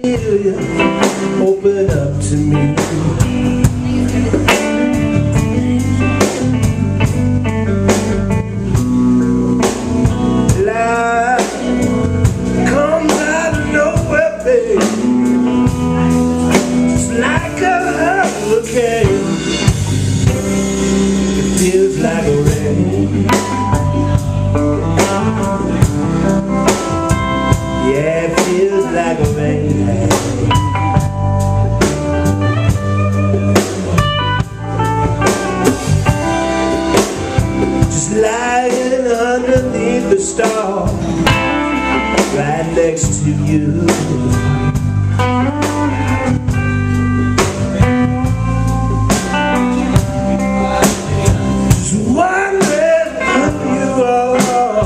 feel you open up to me. Life comes out of nowhere, babe, just like a hurricane. It feels like a rain. Yeah, it feels like a rain. Just lying underneath the stars, right next to you. Just wondering who you are.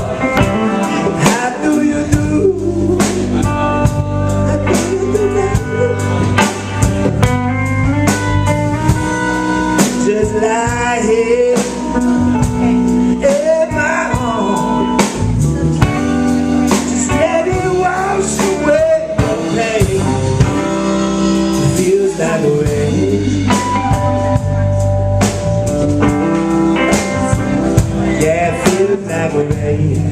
How do you do? How do you do that? Just lie here in my arms, just let it wash away your pain. It feels like a rain. Yeah, it feels like a rain.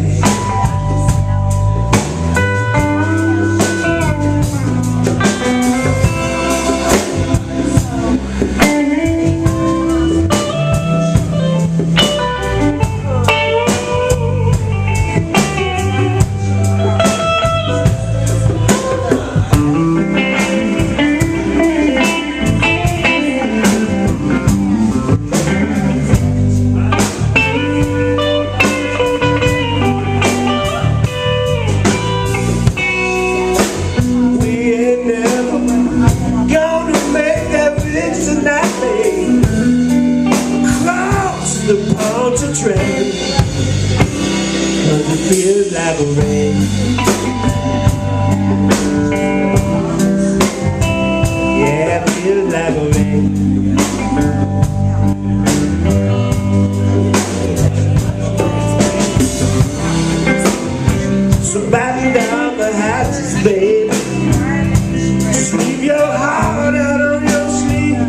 The pond to tread, 'cause it feels like a rain. Yeah, it feels like a rain. So batten down the hatches, baby, just leave your heart out on your sleeve.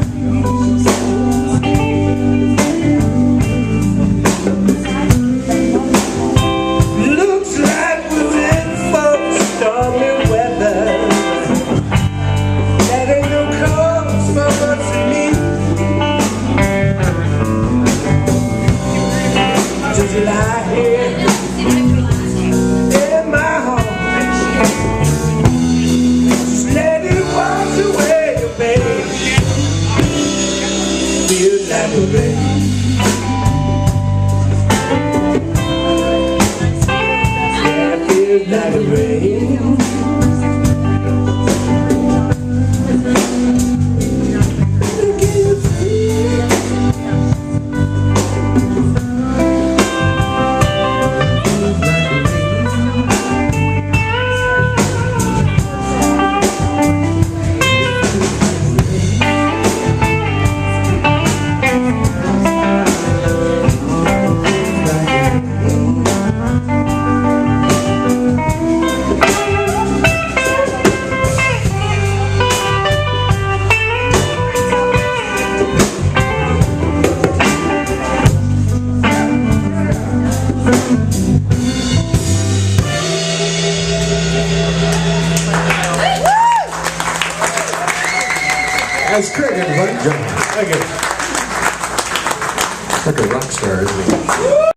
Just lie here in my home, just let it wash away your pain. Feels like a rain. Yeah, it feels like a rain. That's great, everybody. Thank you. Like a rock star, isn't he?